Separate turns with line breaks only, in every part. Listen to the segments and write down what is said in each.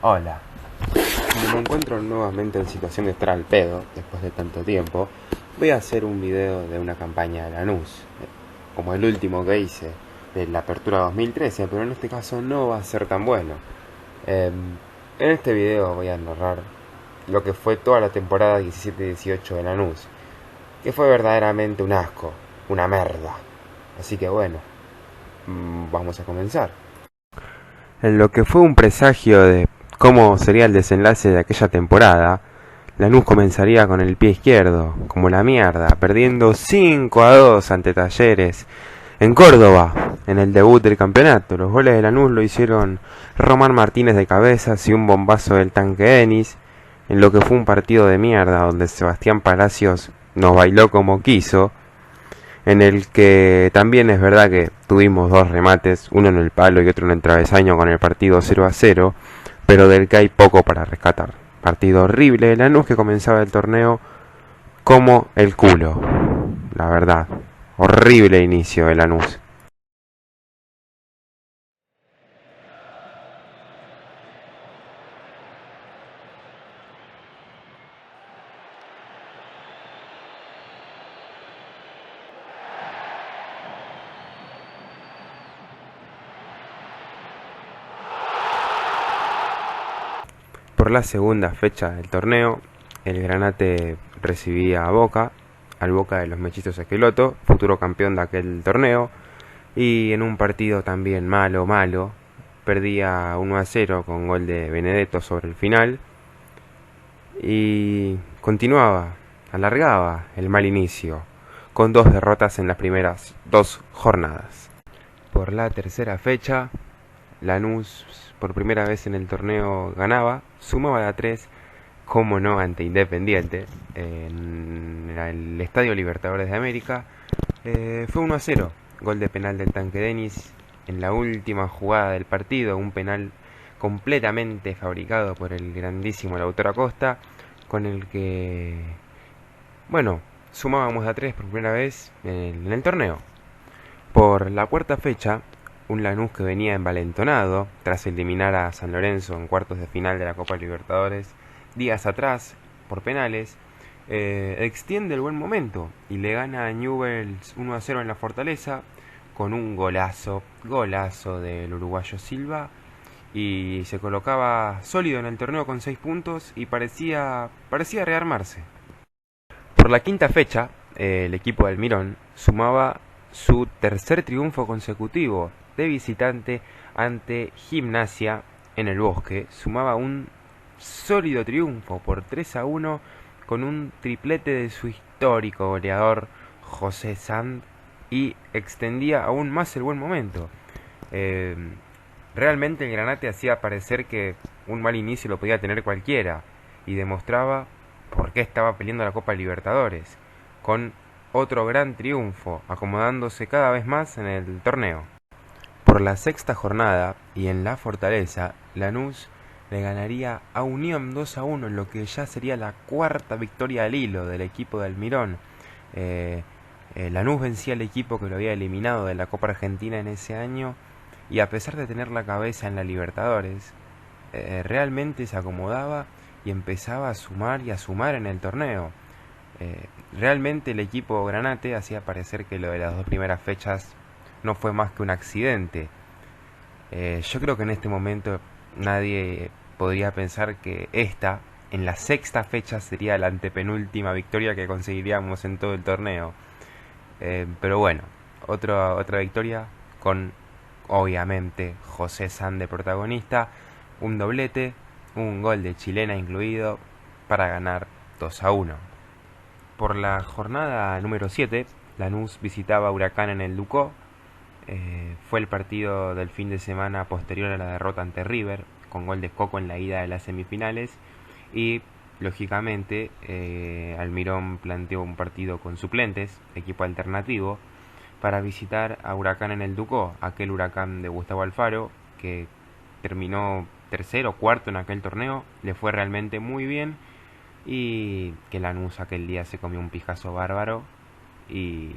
Hola, como me encuentro nuevamente en situación de estar al pedo después de tanto tiempo, voy a hacer un video de una campaña de Lanús, como el último que hice de la apertura 2013, pero en este caso no va a ser tan bueno. En este video voy a narrar lo que fue toda la temporada 17-18 de Lanús, que fue verdaderamente un asco, una merda. Así que bueno, vamos a comenzar. En lo que fue un presagio de cómo sería el desenlace de aquella temporada, Lanús comenzaría con el pie izquierdo, como la mierda, perdiendo 5-2 ante Talleres en Córdoba, en el debut del campeonato. Los goles de Lanús lo hicieron Román Martínez de cabezas y un bombazo del tanque Denis, en lo que fue un partido de mierda donde Sebastián Palacios nos bailó como quiso, en el que también es verdad que tuvimos dos remates, uno en el palo y otro en el travesaño con el partido 0-0, pero del que hay poco para rescatar. Partido horrible de Lanús que comenzaba el torneo como el culo, la verdad. Horrible inicio de Lanús. Por la segunda fecha del torneo, el Granate recibía a Boca, al Boca de los Mellizos Esqueloto, futuro campeón de aquel torneo, y en un partido también malo, perdía 1-0 con gol de Benedetto sobre el final, y continuaba, alargaba el mal inicio, con dos derrotas en las primeras dos jornadas. Por la tercera fecha, Lanús por primera vez en el torneo ganaba, sumaba de a 3, como no, ante Independiente, en el Estadio Libertadores de América. Fue 1-0, gol de penal del tanque Denis en la última jugada del partido, un penal completamente fabricado por el grandísimo Lautaro Acosta, con el que, bueno, sumábamos de a 3 por primera vez en el torneo. Por la cuarta fecha, un Lanús que venía envalentonado tras eliminar a San Lorenzo en cuartos de final de la Copa Libertadores días atrás por penales, extiende el buen momento y le gana a Newell's 1-0 en la Fortaleza con un golazo del uruguayo Silva, y se colocaba sólido en el torneo con 6 puntos y parecía rearmarse. Por la quinta fecha, el equipo del Mirón sumaba su tercer triunfo consecutivo de visitante ante Gimnasia en el Bosque. Sumaba un sólido triunfo por 3-1 con un triplete de su histórico goleador José Sand, y extendía aún más el buen momento. Eh, Realmente el Granate hacía parecer que un mal inicio lo podía tener cualquiera y demostraba por qué estaba peleando la Copa Libertadores, con otro gran triunfo, acomodándose cada vez más en el torneo. Por la sexta jornada y en la Fortaleza, Lanús le ganaría a Unión 2-1 en lo que ya sería la cuarta victoria al hilo del equipo del Mirón. Eh, Lanús vencía al equipo que lo había eliminado de la Copa Argentina en ese año, y a pesar de tener la cabeza en la Libertadores, realmente se acomodaba y empezaba a sumar y a sumar en el torneo. Realmente el equipo Granate hacía parecer que lo de las dos primeras fechas no fue más que un accidente. Yo creo que en este momento nadie podría pensar que esta, en la sexta fecha, sería la antepenúltima victoria que conseguiríamos en todo el torneo. Pero bueno, otra victoria con, obviamente, José San de protagonista, un doblete, un gol de chilena incluido, para ganar 2-1. Por la jornada número 7, Lanús visitaba a Huracán en el Ducó. Fue el partido del fin de semana posterior a la derrota ante River, con gol de Coco en la ida de las semifinales, y lógicamente Almirón planteó un partido con suplentes, equipo alternativo, para visitar a Huracán en el Ducó, aquel Huracán de Gustavo Alfaro, que terminó tercero o cuarto en aquel torneo, le fue realmente muy bien, y que Lanús aquel día se comió un pijazo bárbaro y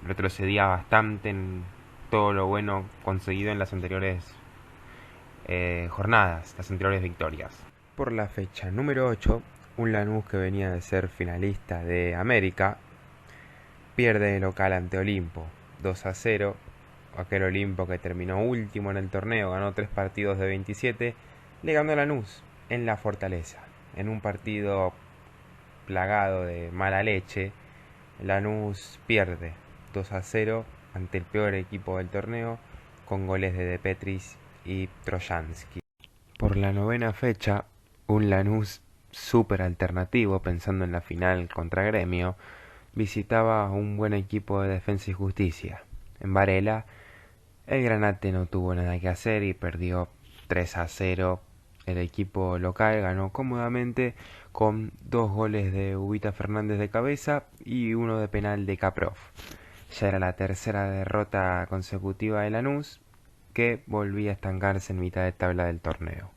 retrocedía bastante en todo lo bueno conseguido en las anteriores jornadas, las anteriores victorias. Por la fecha número 8, un Lanús que venía de ser finalista de América pierde de local ante Olimpo 2-0. Aquel Olimpo que terminó último en el torneo, ganó 3 partidos de 27, le ganó a Lanús en la Fortaleza. En un partido plagado de mala leche, Lanús pierde 2-0 ante el peor equipo del torneo, con goles de Petris y Trojansky. Por la novena fecha, un Lanús súper alternativo, pensando en la final contra Gremio, visitaba a un buen equipo de Defensa y Justicia. En Varela, el Granate no tuvo nada que hacer y perdió 3-0. El equipo local ganó cómodamente con 2 goles de Ubita Fernández de cabeza y uno de penal de Caprof. Ya era la tercera derrota consecutiva de Lanús, que volvía a estancarse en mitad de tabla del torneo.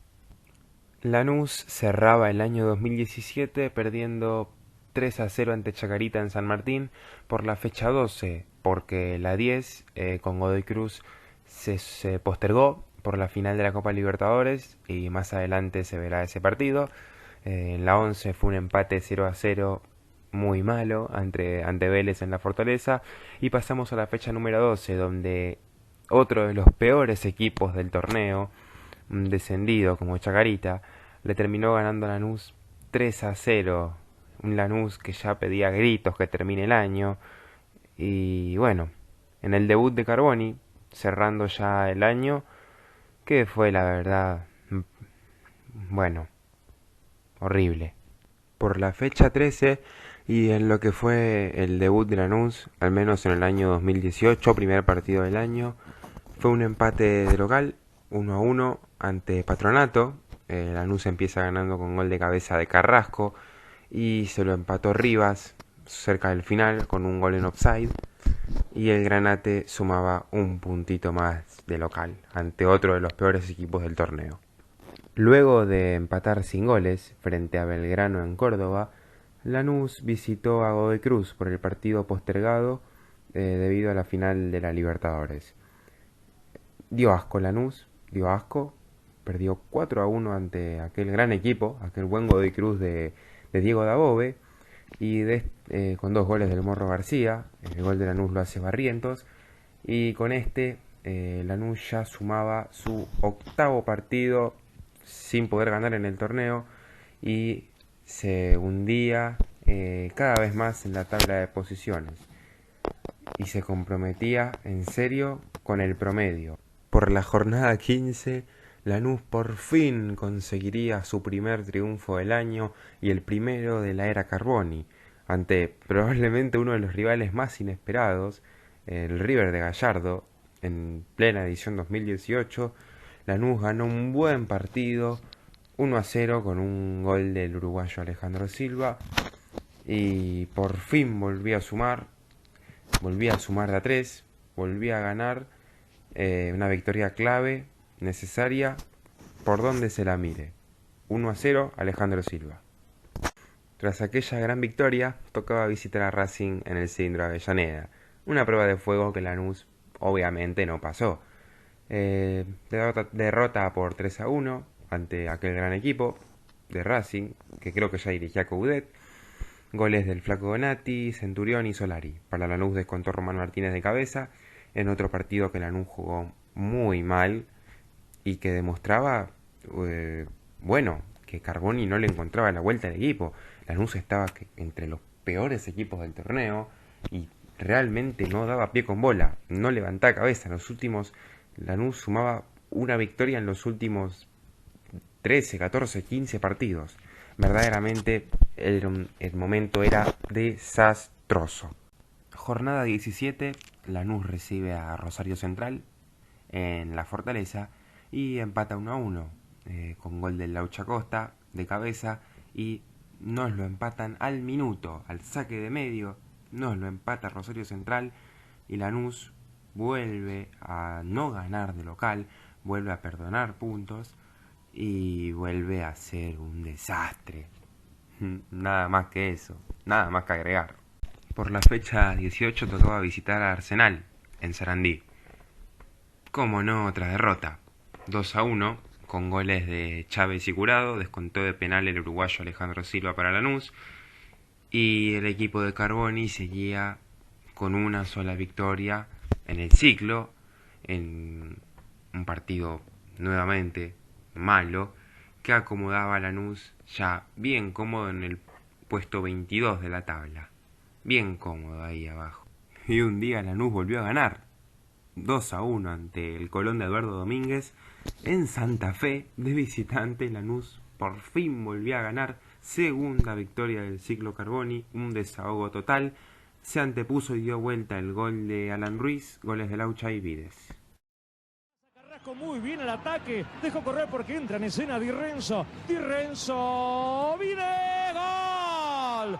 Lanús cerraba el año 2017 perdiendo 3-0 ante Chacarita en San Martín por la fecha 12, porque la 10 con Godoy Cruz se postergó por la final de la Copa Libertadores y más adelante se verá ese partido. En la 11 fue un empate 0-0 muy malo ante Vélez en la Fortaleza, y pasamos a la fecha número 12, donde otro de los peores equipos del torneo, un descendido como Chacarita, le terminó ganando a Lanús 3-0. Un Lanús que ya pedía gritos que termine el año. Y bueno, en el debut de Carboni, cerrando ya el año, que fue la verdad, bueno, horrible. Por la fecha 13 y en lo que fue el debut de Lanús, al menos en el año 2018, primer partido del año, fue un empate de local 1-1 ante Patronato. Lanús empieza ganando con gol de cabeza de Carrasco y se lo empató Rivas cerca del final con un gol en offside, y el Granate sumaba un puntito más de local ante otro de los peores equipos del torneo. Luego de empatar sin goles frente a Belgrano en Córdoba, Lanús visitó a Godoy Cruz por el partido postergado debido a la final de la Libertadores. Dio asco Lanús, dio asco, perdió 4-1 ante aquel gran equipo, aquel buen Godoy Cruz de Diego Dabove, y con 2 goles del Morro García. El gol de Lanús lo hace Barrientos, y con Lanús ya sumaba su 8º partido sin poder ganar en el torneo y se hundía cada vez más en la tabla de posiciones y se comprometía en serio con el promedio. Por la jornada 15, Lanús por fin conseguiría su primer triunfo del año y el primero de la era Carboni, ante probablemente uno de los rivales más inesperados, el River de Gallardo. En plena edición 2018, Lanús ganó un buen partido 1-0 con un gol del uruguayo Alejandro Silva, y por fin volvía a sumar de a 3, volvía a ganar, una victoria clave, necesaria, por donde se la mire. 1-0 Alejandro Silva. Tras aquella gran victoria, tocaba visitar a Racing en el Cilindro Avellaneda, una prueba de fuego que Lanús obviamente no pasó. Derrota por 3-1 ante aquel gran equipo de Racing, que creo que ya dirigía Coudet. Goles del Flaco Donati, Centurión y Solari. Para Lanús descontó Román Martínez de cabeza, en otro partido que Lanús jugó muy mal y que demostraba, que Carboni no le encontraba la vuelta al equipo. Lanús estaba entre los peores equipos del torneo y realmente no daba pie con bola, no levantaba cabeza. En los últimos, Lanús sumaba una victoria en los últimos 13, 14, 15 partidos. Verdaderamente el momento era desastroso. Jornada 17, Lanús recibe a Rosario Central en la Fortaleza y empata 1-1 con gol del Laucha Costa de cabeza, y nos lo empatan al minuto, al saque de medio, nos lo empata Rosario Central, y Lanús vuelve a no ganar de local, vuelve a perdonar puntos y vuelve a ser un desastre. Nada más que eso, nada más que agregar. Por la fecha 18 tocaba visitar a Arsenal en Sarandí. Como no, otra derrota, 2-1, con goles de Chávez y Curado. Descontó de penal el uruguayo Alejandro Silva para Lanús. Y el equipo de Carboni seguía con una sola victoria en el ciclo, en un partido nuevamente malo, que acomodaba a Lanús ya bien cómodo en el puesto 22 de la tabla. Bien cómodo ahí abajo. Y un día Lanús volvió a ganar 2-1 ante el Colón de Eduardo Domínguez en Santa Fe. De visitante, Lanús por fin volvió a ganar. Segunda victoria del ciclo Carboni, un desahogo total. Se antepuso y dio vuelta el gol de Alan Ruiz, goles de Laucha y Vides.
Carrasco muy bien al ataque, dejó correr porque entra en escena Di Renzo, Vides, gol,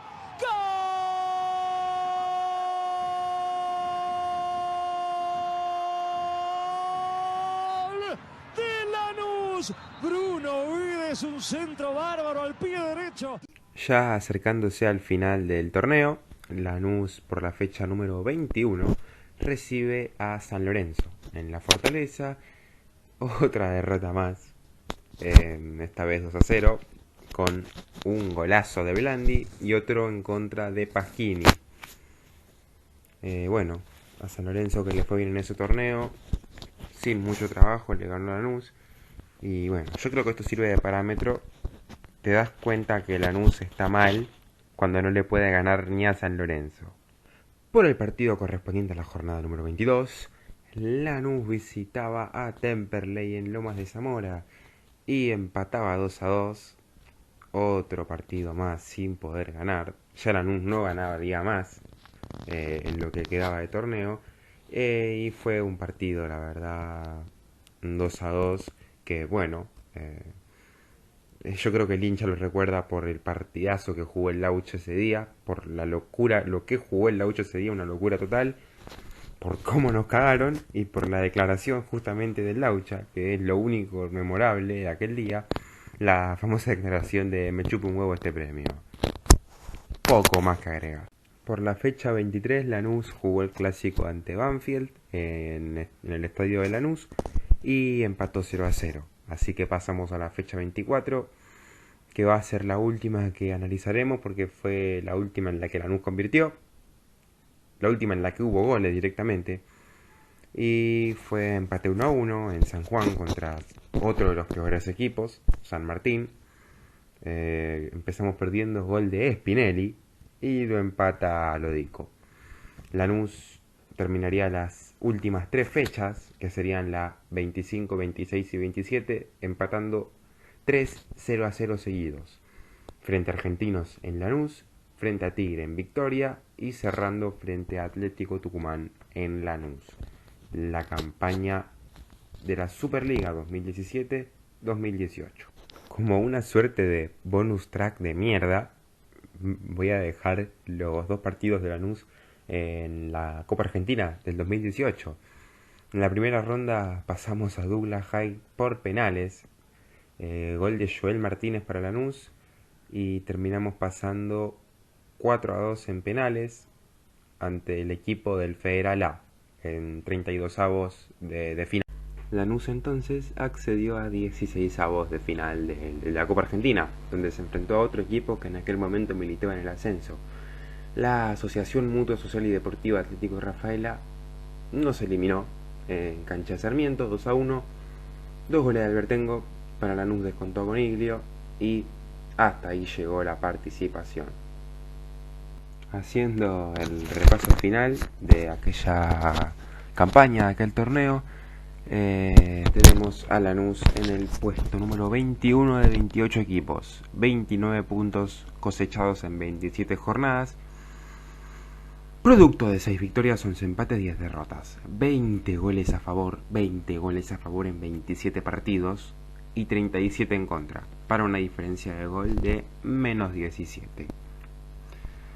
gol de Lanús, Bruno Vides, un centro bárbaro al pie derecho.
Ya acercándose al final del torneo, Lanús por la fecha número 21 recibe a San Lorenzo en la Fortaleza. Otra derrota más, esta vez 2-0, con un golazo de Blandi y otro en contra de Pasquini. Bueno, a San Lorenzo, que le fue bien en ese torneo, sin mucho trabajo le ganó a Lanús. Y bueno, yo creo que esto sirve de parámetro. Te das cuenta que Lanús está mal cuando no le puede ganar ni a San Lorenzo. Por el partido correspondiente a la jornada número 22, Lanús visitaba a Temperley en Lomas de Zamora y empataba 2-2. Otro partido más sin poder ganar. Ya Lanús no ganaba día más en lo que quedaba de torneo. Y fue un partido, la verdad, 2-2, que bueno, yo creo que el hincha lo recuerda por el partidazo que jugó el Laucha ese día, por la locura, lo que jugó el Laucha ese día, una locura total, por cómo nos cagaron y por la declaración justamente del Laucha, que es lo único memorable de aquel día, la famosa declaración de me chupa un huevo este premio. Poco más que agregar. Por la fecha 23, Lanús jugó el clásico ante Banfield en el estadio de Lanús y empató 0-0. Así que pasamos a la fecha 24, que va a ser la última que analizaremos porque fue la última en la que Lanús convirtió, la última en la que hubo goles directamente, y fue empate 1-1 en San Juan contra otro de los peores equipos, San Martín. Empezamos perdiendo, gol de Spinelli y lo empata Lodico. Lanús terminaría las últimas 3 fechas, que serían la 25, 26 y 27, empatando 3-0 seguidos, frente a Argentinos en Lanús, frente a Tigre en Victoria y cerrando frente a Atlético Tucumán en Lanús. La campaña de la Superliga 2017-2018. Como una suerte de bonus track de mierda, voy a dejar los 2 partidos de Lanús en la Copa Argentina del 2018. En la primera ronda pasamos a Douglas High por penales, gol de Joel Martínez para Lanús, y terminamos pasando 4-2 en penales ante el equipo del Federal A en 32avos de final. Lanús entonces accedió a 16avos de final de la Copa Argentina, donde se enfrentó a otro equipo que en aquel momento militaba en el ascenso. La Asociación Mutua Social y Deportiva Atlético de Rafaela no se eliminó en cancha de Sarmiento, 2-1, 2 goles de Albertengo, para Lanús descontó con Iglio y hasta ahí llegó la participación. Haciendo el repaso final de aquella campaña, de aquel torneo, tenemos a Lanús en el puesto número 21 de 28 equipos, 29 puntos cosechados en 27 jornadas, producto de 6 victorias, 11 empates, 10 derrotas, 20 goles a favor en 27 partidos y 37 en contra, para una diferencia de gol de menos 17.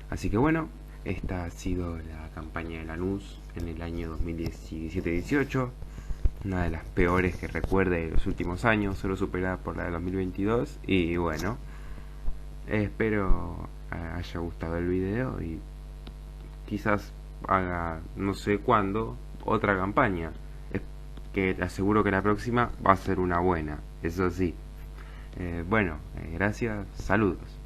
Así que bueno, esta ha sido la campaña de Lanús en el año 2017-18, una de las peores que recuerde de los últimos años, solo superada por la de 2022. Y bueno, espero haya gustado el video y quizás haga, no sé cuándo, otra campaña, que te aseguro que la próxima va a ser una buena. eso sí. Bueno, gracias, saludos.